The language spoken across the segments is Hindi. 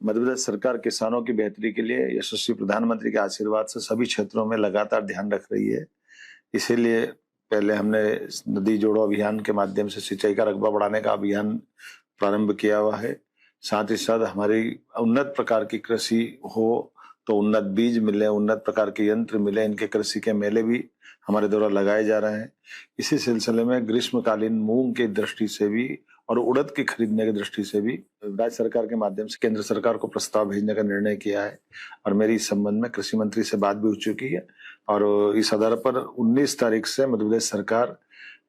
मध्य प्रदेश सरकार किसानों की बेहतरी के लिए यशस्वी प्रधानमंत्री के आशीर्वाद से सभी क्षेत्रों में लगातार ध्यान रख रही है। इसीलिए पहले हमने नदी जोड़ो अभियान के माध्यम से सिंचाई का रकबा बढ़ाने का अभियान प्रारंभ किया हुआ है। साथ ही साथ हमारी उन्नत प्रकार की कृषि हो तो उन्नत बीज मिले, उन्नत प्रकार के यंत्र मिले, इनके कृषि के मेले भी हमारे द्वारा लगाए जा रहे हैं। इसी सिलसिले में ग्रीष्मकालीन मूंग की दृष्टि से भी और उड़द की खरीदने की दृष्टि से भी राज्य सरकार के माध्यम से केंद्र सरकार को प्रस्ताव भेजने का निर्णय किया है और मेरी इस संबंध में कृषि मंत्री से बात भी हो चुकी है और इस आधार पर 19 तारीख से मध्य प्रदेश सरकार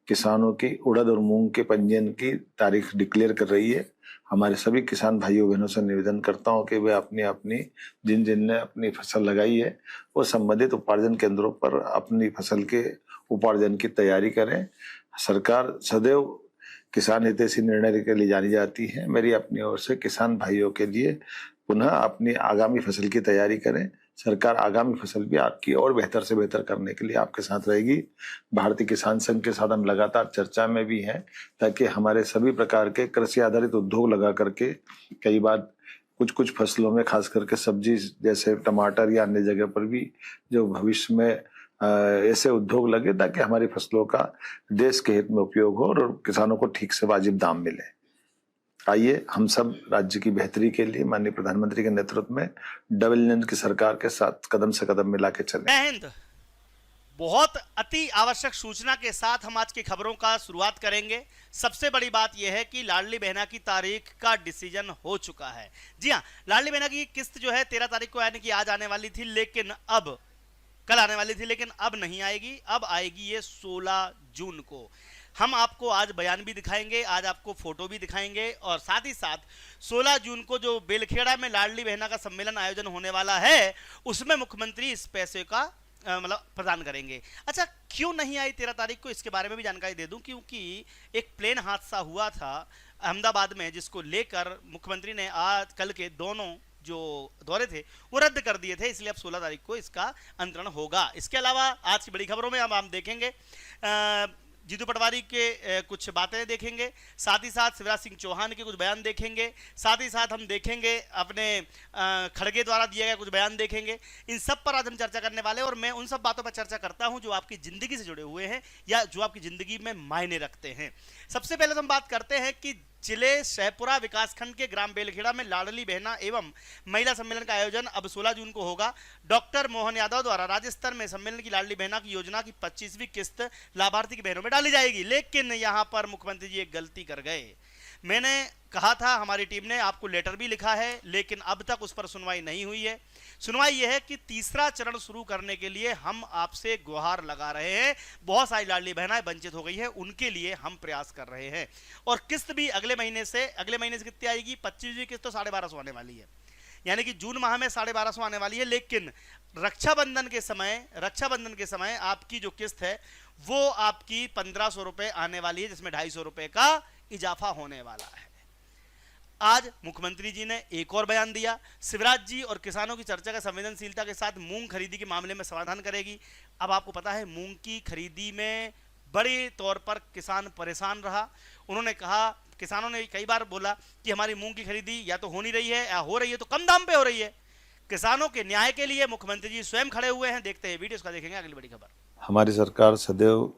किसानों की उड़द और मूंग के पंजीयन की तारीख डिक्लेयर कर रही है। हमारे सभी किसान भाइयों बहनों से निवेदन करता हूं कि वे अपनी अपनी जिन जिन ने अपनी फसल लगाई है वो संबंधित उपार्जन केंद्रों पर अपनी फसल के उपार्जन की तैयारी करें। सरकार सदैव किसान हितैषी निर्णय के लिए जानी जाती है। मेरी अपनी ओर से किसान भाइयों के लिए पुनः अपनी आगामी फसल की तैयारी करें। सरकार आगामी फसल भी आपकी और बेहतर से बेहतर करने के लिए आपके साथ रहेगी। भारतीय किसान संघ के साथ हम लगातार चर्चा में भी हैं ताकि हमारे सभी प्रकार के कृषि आधारित उद्योग लगा करके कई बार कुछ फसलों में खास करके सब्जी जैसे टमाटर या अन्य जगह पर भी जो भविष्य में ऐसे उद्योग लगे ताकि हमारी फसलों का देश के हित में उपयोग हो और किसानों को ठीक से वाजिब दाम मिले। आइए हम सब राज्य की बेहतरी के लिए माननीय प्रधानमंत्री के नेतृत्व में डबल इंजन की सरकार के साथ कदम से कदम मिला के चले। जय हिंद। बहुत अति आवश्यक सूचना के साथ हम आज की खबरों का शुरुआत करेंगे। सबसे बड़ी बात यह है कि लाडली बहना की तारीख का डिसीजन हो चुका है। जी हाँ, लाडली बहना की किस्त जो है 13 तारीख को यानी कि आज आने वाली थी, लेकिन अब कल आने वाली थी, लेकिन अब नहीं आएगी। अब आएगी ये 16 जून को। हम आपको आज बयान भी दिखाएंगे, आज आपको फोटो भी दिखाएंगे और साथ ही साथ 16 जून को जो बेलखेड़ा में लाडली बहना का सम्मेलन आयोजन होने वाला है उसमें मुख्यमंत्री इस पैसे का मतलब प्रदान करेंगे। अच्छा, क्यों नहीं आई 13 तारीख को, इसके बारे में भी जानकारी दे दूं। क्योंकि एक प्लेन हादसा हुआ था अहमदाबाद में जिसको लेकर मुख्यमंत्री ने आज कल के दोनों जो दौरे थे वो रद्द कर दिए थे, इसलिए अब 16 तारीख को इसका अंतरण होगा। इसके अलावा आज की बड़ी खबरों में अब हम देखेंगे जीतू पटवारी के कुछ बातें देखेंगे, साथ ही साथ शिवराज सिंह चौहान के कुछ बयान देखेंगे, साथ ही साथ हम देखेंगे अपने खड़गे द्वारा दिए गए कुछ बयान देखेंगे। इन सब पर आज हम चर्चा करने वाले हैं और मैं उन सब बातों पर चर्चा करता हूं जो आपकी जिंदगी से जुड़े हुए हैं या जो आपकी जिंदगी में मायने रखते हैं। सबसे पहले तो हम बात करते हैं कि जिले शहपुरा विकासखंड के ग्राम बेलखेड़ा में लाडली बहना एवं महिला सम्मेलन का आयोजन अब 16 जून को होगा। डॉक्टर मोहन यादव द्वारा राज्य स्तर में सम्मेलन की लाडली बहना की योजना की 25वीं किस्त लाभार्थी की बहनों में डाली जाएगी। लेकिन यहां पर मुख्यमंत्री जी एक गलती कर गए। मैंने कहा था, हमारी टीम ने आपको लेटर भी लिखा है, लेकिन अब तक उस पर सुनवाई नहीं हुई है। सुनवाई यह है कि तीसरा चरण शुरू करने के लिए हम आपसे गुहार लगा रहे हैं। बहुत सारी लाडली बहनाएं वंचित हो गई है, उनके लिए हम प्रयास कर रहे हैं और किस्त भी अगले महीने से कितनी आएगी? 25वीं किस्त तो 1250 आने वाली है, यानी कि जून माह में 1250 आने वाली है। लेकिन रक्षाबंधन के समय आपकी जो किस्त है वो आपकी 1500 रुपए आने वाली है, जिसमें 250 रुपए का इजाफा होने वाला है। आज मुख्यमंत्री जी ने एक और बयान दिया। शिवराज जी और किसानों की चर्चा का संवेदनशीलता के साथ मूंग खरीदी के मामले में समाधान करेगी। अब आपको पता है मूंग की खरीदी में बड़े तौर पर किसान परेशान रहा। उन्होंने कहा, किसानों ने कई बार बोला कि हमारी मूंग की खरीदी या तो हो नहीं रही है या हो रही है तो कम दाम पे हो रही है। किसानों के न्याय के लिए मुख्यमंत्री जी स्वयं खड़े हुए हैं। देखते हैं वीडियो, उसका देखेंगे अगली बड़ी खबर। हमारी सरकार सदैव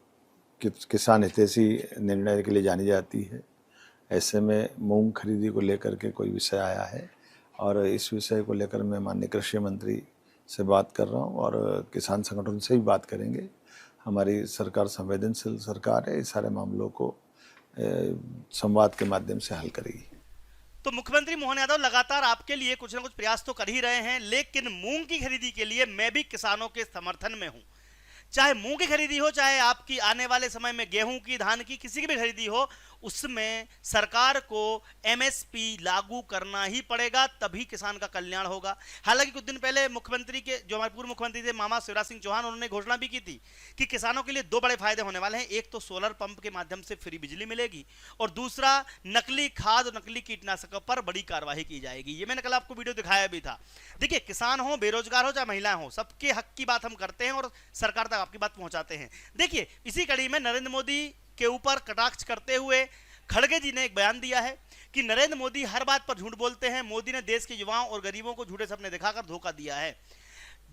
किसान हितैषी निर्णय के लिए जानी जाती है। ऐसे में मूंग खरीदी को लेकर के कोई विषय आया है और इस विषय को लेकर मैं माननीय कृषि मंत्री से बात कर रहा हूं और किसान संगठन से भी बात करेंगे। हमारी सरकार संवेदनशील सरकार है, इस सारे मामलों को संवाद के माध्यम से हल करेगी। तो मुख्यमंत्री मोहन यादव लगातार आपके लिए कुछ ना कुछ प्रयास तो कर ही रहे हैं, लेकिन मूंग की खरीदी के लिए मैं भी किसानों के समर्थन में हूं। चाहे मूंग की खरीदी हो, चाहे आपकी आने वाले समय में गेहूं की, धान की, किसी की भी खरीदी हो, उसमें सरकार को एमएसपी लागू करना ही पड़ेगा, तभी किसान का कल्याण होगा। हालांकि कुछ दिन पहले मुख्यमंत्री के जो हमारे पूर्व मुख्यमंत्री थे मामा शिवराज सिंह चौहान, उन्होंने घोषणा भी की थी कि किसानों के लिए 2 बड़े फायदे होने वाले हैं। एक तो सोलर पंप के माध्यम से फ्री बिजली मिलेगी और दूसरा नकली खाद और नकली कीटनाशकों पर बड़ी कार्रवाई की जाएगी। ये मैंने कल आपको वीडियो दिखाया भी था। देखिए, किसान हो, बेरोजगार हो, चाहे महिलाएं हो, सबके हक की बात हम करते हैं और सरकार तक आपकी बात पहुंचाते हैं। देखिए, इसी कड़ी में नरेंद्र मोदी के ऊपर कटाक्ष करते हुए खड़गे जी ने एक बयान दिया है कि नरेंद्र मोदी हर बात पर झूठ बोलते हैं। मोदी ने देश के युवाओं और गरीबों को झूठे सपने दिखाकर धोखा दिया है।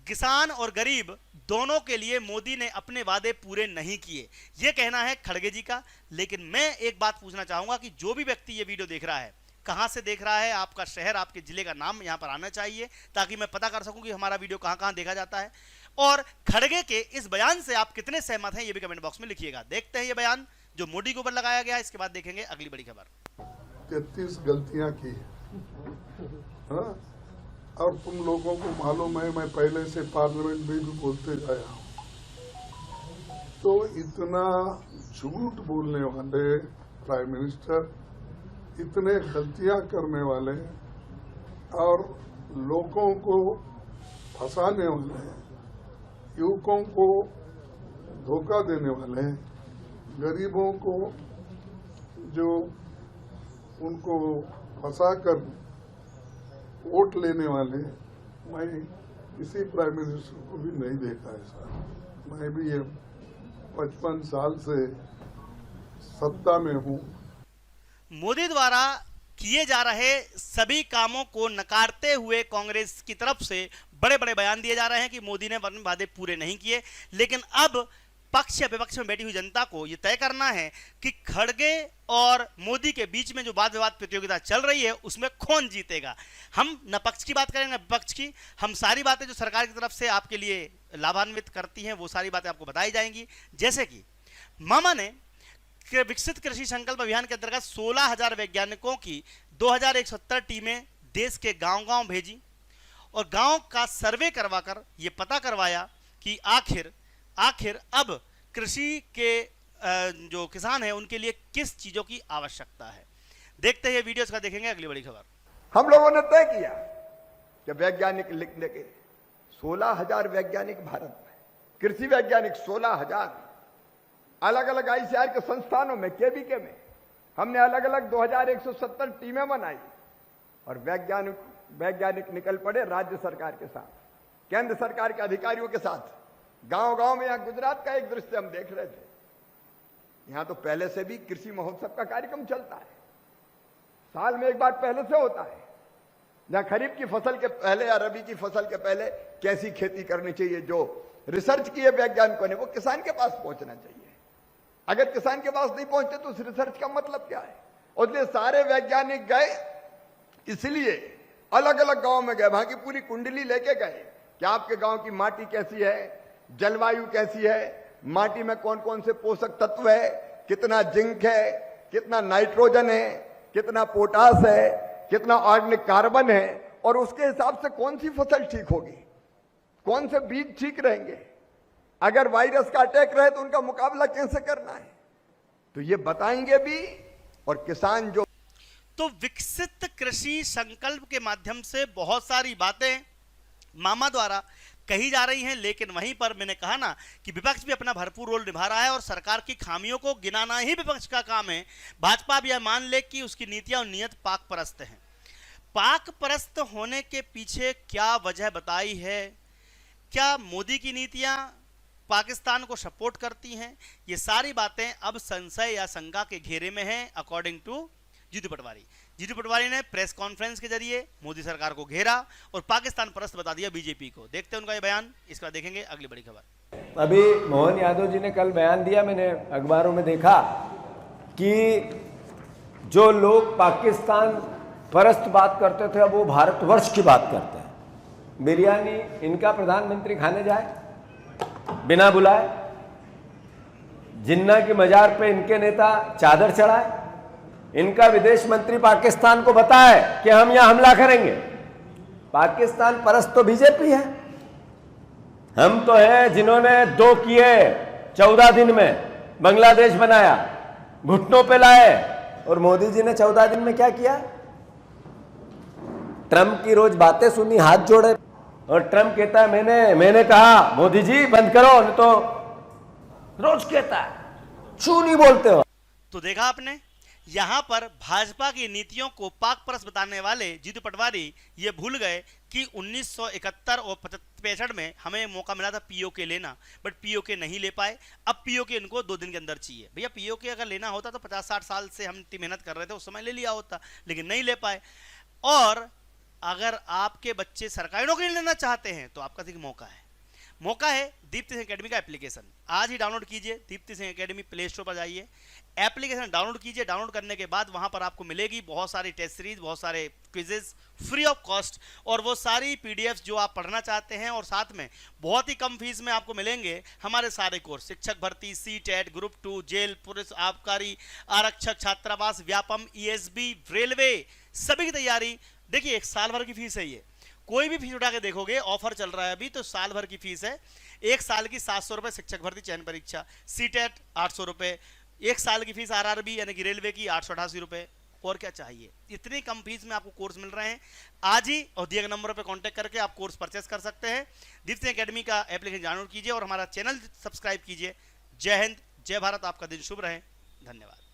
किसान और गरीब दोनों के लिए मोदी ने अपने वादे पूरे नहीं किए, यह कहना है खड़गे जी का। लेकिन मैं एक बात पूछना चाहूंगा कि जो भी व्यक्ति ये वीडियो देख रहा है, कहां से देख रहा है, आपका शहर, आपके जिले का नाम यहां पर आना चाहिए ताकि मैं पता कर सकूं कि हमारा वीडियो कहां कहां देखा जाता है। और खड़गे के इस बयान से आप कितने सहमत हैं, ये भी कमेंट बॉक्स में लिखिएगा। देखते हैं ये बयान जो मोदी के ऊपर लगाया गया है, इसके बाद देखेंगे अगली बड़ी खबर। 33 गलतियां की, हाँ? और तुम लोगों को मालूम है मैं पहले से पार्लियामेंट में भी बोलते आया हूं, तो इतना झूठ बोलने वाले प्राइम मिनिस्टर, इतने गलतियां करने वाले और लोगों को फंसाने वाले, युवकों को धोखा देने वाले, गरीबों को जो उनको फंसाकर वोट लेने वाले, मैं किसी प्राइम मिनिस्टर को भी नहीं देखा है सर। मैं भी ये 55 साल से सत्ता में हूँ। मोदी द्वारा किए जा रहे सभी कामों को नकारते हुए कांग्रेस की तरफ से बड़े बड़े बयान दिए जा रहे हैं कि मोदी ने अपने वादे पूरे नहीं किए। लेकिन अब पक्ष या विपक्ष में बैठी हुई जनता को यह तय करना है कि खड़गे और मोदी के बीच में जो वाद विवाद प्रतियोगिता चल रही है उसमें कौन जीतेगा। हम न पक्ष की बात करेंगे न विपक्ष की, हम सारी बातें जो सरकार की तरफ से आपके लिए लाभान्वित करती हैं वो सारी बातें आपको बताई जाएंगी। जैसे कि मामा ने विकसित कृषि संकल्प अभियान के अंतर्गत 16,000 वैज्ञानिकों की 2170 टीमें देश के गांव-गांव भेजी और गांव का सर्वे करवाकर ये पता करवाया कि आखिर अब कृषि के जो किसान हैं उनके लिए किस चीजों की आवश्यकता है। देखते हैं वीडियो, इसका देखेंगे अगली बड़ी खबर। हम लोगों ने तय किया कि वैज्ञानिक लिखने के 16,000 वैज्ञानिक भारत में, कृषि वैज्ञानिक 16,000 अलग अलग आईसीआर के संस्थानों में, केवीके में हमने अलग अलग 2170 टीमें बनाई और वैज्ञानिक निकल पड़े राज्य सरकार के साथ, केंद्र सरकार के अधिकारियों के साथ, गांव गांव में। यहां गुजरात का एक दृश्य हम देख रहे थे, यहां तो पहले से भी कृषि महोत्सव का कार्यक्रम चलता है, साल में एक बार पहले से होता है, जहां खरीफ की फसल के पहले या रबी की फसल के पहले कैसी खेती करनी चाहिए, जो रिसर्च किए वैज्ञानिकों ने, वो किसान के पास पहुंचना चाहिए। अगर किसान के पास नहीं पहुंचते तो उस रिसर्च का मतलब क्या है। और इसलिए सारे वैज्ञानिक गए, इसलिए अलग अलग गांव में गए, वहां की पूरी कुंडली लेके गए कि आपके गांव की माटी कैसी है, जलवायु कैसी है, माटी में कौन कौन से पोषक तत्व है, कितना जिंक है, कितना नाइट्रोजन है, कितना पोटास है, कितना ऑर्गेनिक कार्बन है, और उसके हिसाब से कौन सी फसल ठीक होगी, कौन से बीज ठीक रहेंगे, अगर वायरस का अटैक रहे तो उनका मुकाबला कैसे करना है, तो ये बताएंगे भी। और किसान जो तो विकसित कृषि संकल्प के माध्यम से बहुत सारी बातें मामा द्वारा कही जा रही हैं, लेकिन वहीं पर मैंने कहा ना कि विपक्ष भी अपना भरपूर रोल निभा रहा है और सरकार की खामियों को गिनाना ही विपक्ष का काम है। भाजपा अब यह मान ले कि उसकी नीतियां और नियत पाक परस्त हैं। पाक परस्त होने के पीछे क्या वजह बताई है? क्या मोदी की नीतियां पाकिस्तान को सपोर्ट करती हैं? ये सारी बातें अब संशय या शंका के घेरे में हैं अकॉर्डिंग टू जीतू पटवारी। जीतू पटवारी ने प्रेस कॉन्फ्रेंस के जरिए मोदी सरकार को घेरा और पाकिस्तान परस्त बता दिया बीजेपी को। देखते हैं उनका ये बयान, इसका देखेंगे अगली बड़ी खबर। अभी मोहन यादव जी ने कल बयान दिया, मैंने अखबारों में देखा कि जो लोग पाकिस्तान परस्त बात करते थे अब वो भारतवर्ष की बात करते हैं। बिरयानी इनका प्रधानमंत्री खाने जाए बिना बुलाए, जिन्ना की मजार पे इनके नेता चादर चढ़ाए, इनका विदेश मंत्री पाकिस्तान को बताए कि हम यहां हमला करेंगे। पाकिस्तान परस्त तो बीजेपी है, हम तो हैं जिन्होंने 2 किए 14 दिन में, बांग्लादेश बनाया, घुटनों पे लाए। और मोदी जी ने 14 दिन में क्या किया? ट्रंप की रोज बातें सुनी, हाथ जोड़े, और ट्रंप कहता है मैंने कहा मोदी जी बंद करो, नहीं तो रोज कहता है क्यों नहीं बोलते हो। तो देखा आपने, यहां पर भाजपा की नीतियों को पाक परस्त बताने वाले जीतू पटवारी ये भूल गए कि 1971 और 65 में हमें मौका मिला था पीओके लेना, बट पीओके नहीं ले पाए। अब पीओके इनको 2 दिन के अंदर चाहिए। भैया पीओके अगर लेना होता तो 50-60 साल से हम इतनी मेहनत कर रहे थे, उस समय ले लिया होता, लेकिन नहीं ले पाए। और अगर आपके बच्चे सरकारी नौकरी लेना चाहते हैं तो आपका मौका है दीप्ति सिंह एकेडमी का एप्लीकेशन आज ही डाउनलोड कीजिए। Deepti Singh academy play store पर जाइए, एप्लीकेशन डाउनलोड कीजिए। डाउनलोड करने के बाद वहां पर आपको मिलेगी बहुत सारी टेस्ट सीरीज, बहुत सारे क्विजेस फ्री ऑफ कॉस्ट, और वो सारी पीडीएफ जो आप पढ़ना चाहते हैं, और साथ में बहुत ही कम फीस में आपको मिलेंगे हमारे सारे कोर्स, शिक्षक भर्ती, सीटेट, ग्रुप 2, जेल, पुलिस, आबकारी, आरक्षक, छात्रावास, व्यापम, ईएसबी, रेलवे, सभी की तैयारी। देखिए 1 साल भर की फीस है ये, कोई भी फीस उठा के देखोगे, ऑफर चल रहा है अभी तो साल भर की फीस है। 1 साल की 700 रुपए शिक्षक भर्ती चयन परीक्षा, सीटेट 800 रुपए, 1 साल की फीस आरआरबी यानी कि रेलवे की 888 रुपए। और क्या चाहिए, इतनी कम फीस में आपको कोर्स मिल रहे हैं। आज ही और दिए गए नंबर पर कांटेक्ट करके आप कोर्स परचेस कर सकते हैं। दीप्ति सिंह एकेडमी का एप्लीकेशन डाउनलोड कीजिए और हमारा चैनल सब्सक्राइब कीजिए। जय हिंद, जय भारत, आपका दिन शुभ रहे, धन्यवाद।